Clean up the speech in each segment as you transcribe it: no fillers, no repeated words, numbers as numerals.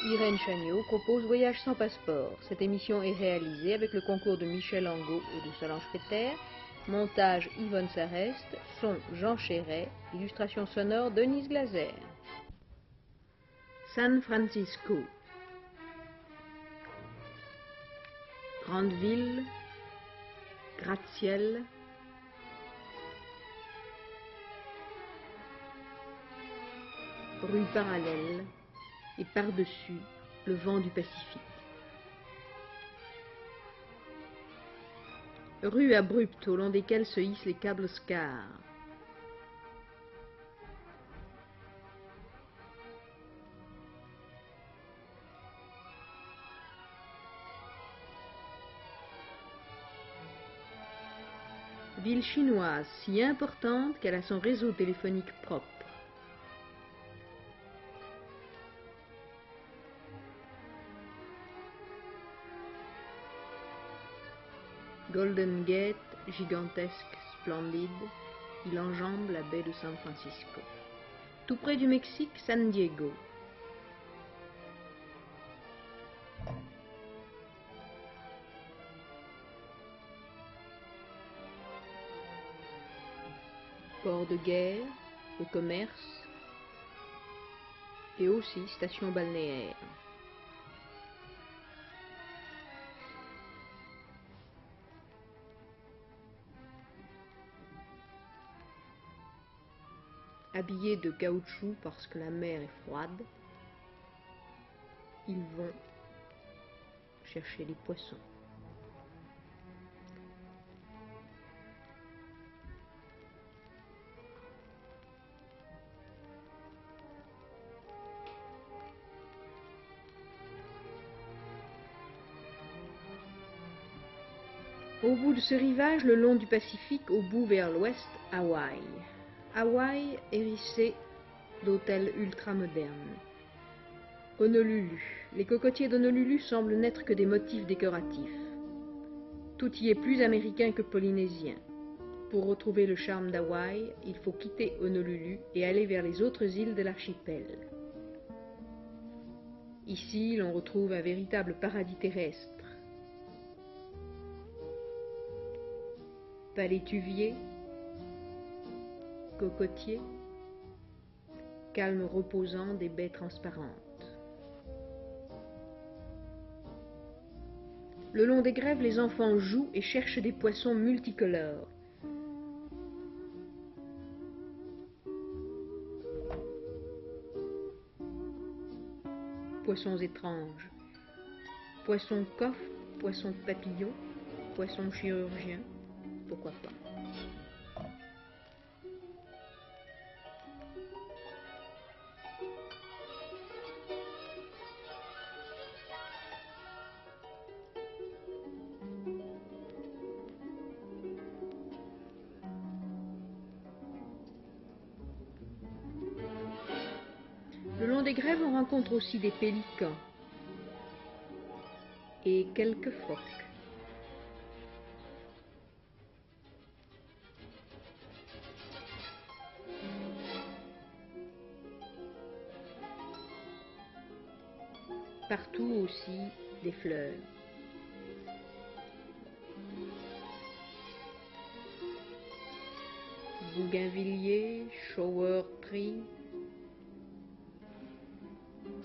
Irène Chagnaud propose Voyage sans passeport. Cette émission est réalisée avec le concours de Michel Angot et de Solange Peter. Montage Yvonne Sarest, son Jean Chéret, illustration sonore Denise Glaser. San Francisco. Grande ville, gratte-ciel, rue parallèle et par-dessus le vent du Pacifique. Rues abruptes au long desquelles se hissent les câbles SCAR. Ville chinoise si importante qu'elle a son réseau téléphonique propre. Golden Gate, gigantesque, splendide, il enjambe la baie de San Francisco. Tout près du Mexique, San Diego. Port de guerre, de commerce et aussi station balnéaire. Habillés de caoutchouc parce que la mer est froide, ils vont chercher les poissons. Au bout de ce rivage, le long du Pacifique, au bout vers l'ouest, Hawaï. Hawaï hérissé d'hôtels ultramodernes. Honolulu. Les cocotiers d'Honolulu semblent n'être que des motifs décoratifs. Tout y est plus américain que polynésien. Pour retrouver le charme d'Hawaï, il faut quitter Honolulu et aller vers les autres îles de l'archipel. Ici, l'on retrouve un véritable paradis terrestre. Palétuviers, cocotiers, calme reposant des baies transparentes. Le long des grèves, les enfants jouent et cherchent des poissons multicolores. Poissons étranges, poissons coffre, poissons papillon, poissons chirurgien, pourquoi pas. Le long des grèves, on rencontre aussi des pélicans et quelques phoques. Partout aussi des fleurs. Bougainvilliers, shower tree,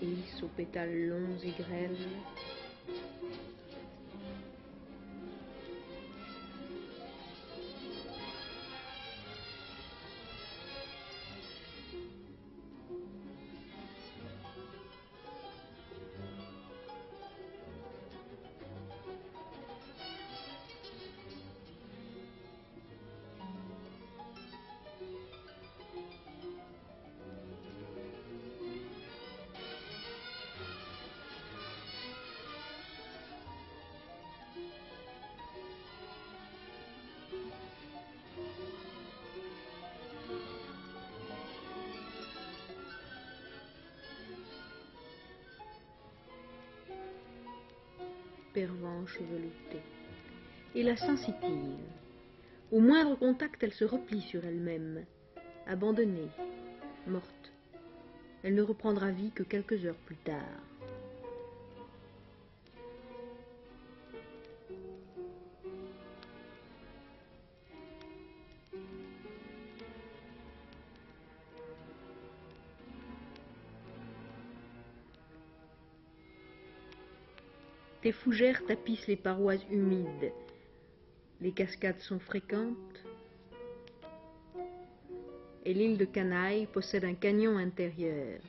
lys aux pétales longs et grêles. Pervenche veloutée. Et la sensitive. Au moindre contact, elle se replie sur elle-même, abandonnée, morte. Elle ne reprendra vie que quelques heures plus tard. Des fougères tapissent les parois humides. Les cascades sont fréquentes. Et l'île de Canaille possède un canyon intérieur.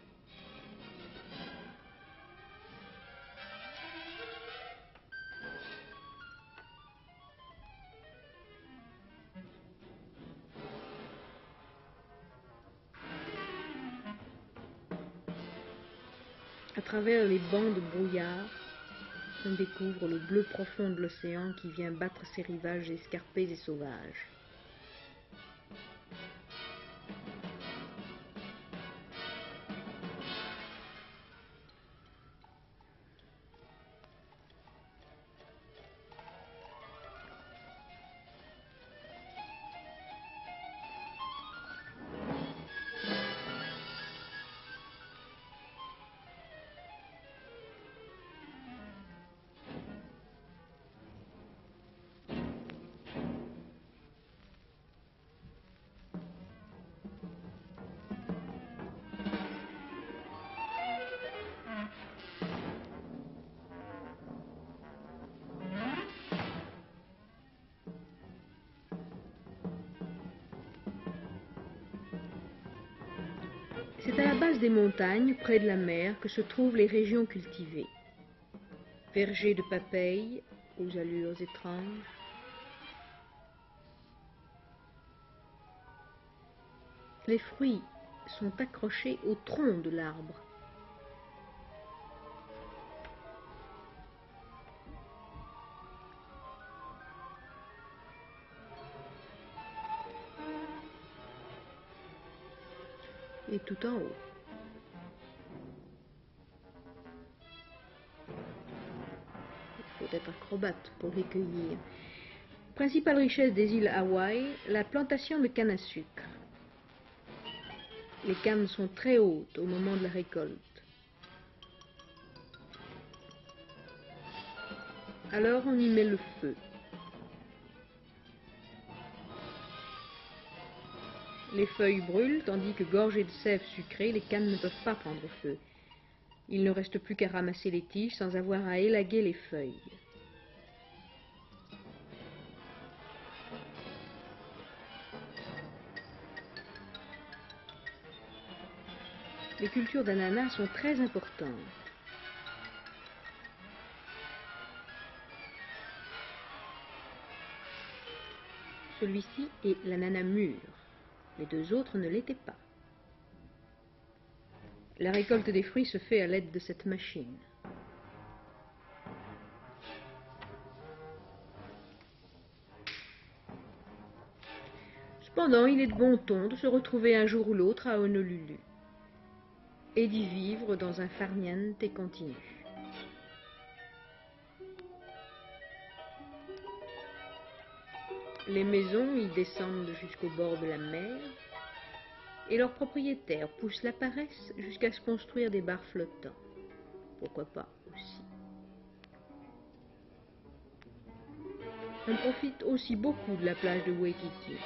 À travers les bancs de brouillard, on découvre le bleu profond de l'océan qui vient battre ses rivages escarpés et sauvages. C'est à la base des montagnes, près de la mer, que se trouvent les régions cultivées. Vergers de papaye, aux allures étranges. Les fruits sont accrochés au tronc de l'arbre. Et tout en haut. Il faut être acrobate pour les cueillir. Principale richesse des îles Hawaï, la plantation de canne à sucre. Les cannes sont très hautes au moment de la récolte. Alors on y met le feu. Les feuilles brûlent, tandis que gorgées de sève sucrée, les cannes ne peuvent pas prendre feu. Il ne reste plus qu'à ramasser les tiges sans avoir à élaguer les feuilles. Les cultures d'ananas sont très importantes. Celui-ci est l'ananas mûr. Les deux autres ne l'étaient pas. La récolte des fruits se fait à l'aide de cette machine. Cependant, il est de bon ton de se retrouver un jour ou l'autre à Honolulu et d'y vivre dans un farniente continu. Les maisons y descendent jusqu'au bord de la mer et leurs propriétaires poussent la paresse jusqu'à se construire des bars flottants. Pourquoi pas aussi. On profite aussi beaucoup de la plage de Waikiki.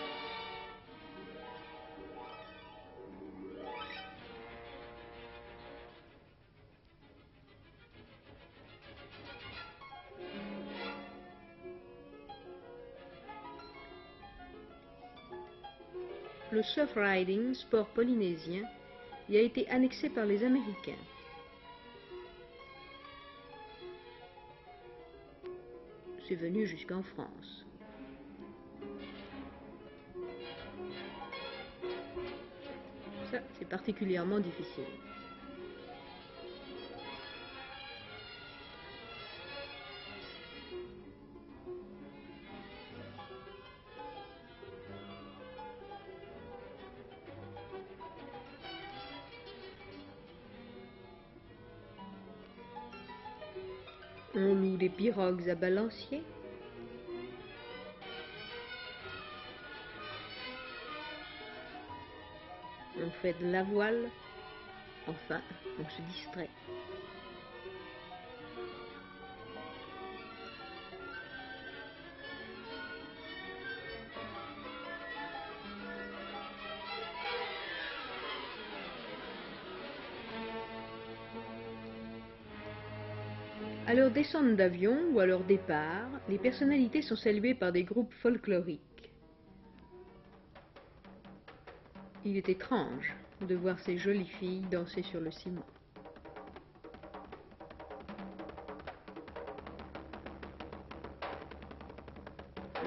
Le surf riding, sport polynésien, y a été annexé par les Américains. C'est venu jusqu'en France. Ça, c'est particulièrement difficile. On loue des pirogues à balancier. On fait de la voile. Enfin, on se distrait. À leur descente d'avion ou à leur départ, les personnalités sont saluées par des groupes folkloriques. Il est étrange de voir ces jolies filles danser sur le ciment.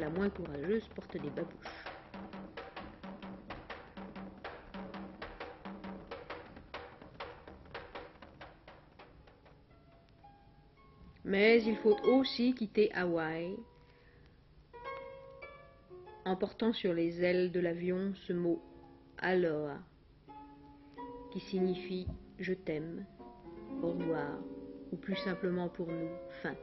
La moins courageuse porte des babouches. Mais il faut aussi quitter Hawaï en portant sur les ailes de l'avion ce mot Aloha, qui signifie je t'aime, au revoir, ou plus simplement pour nous, fin.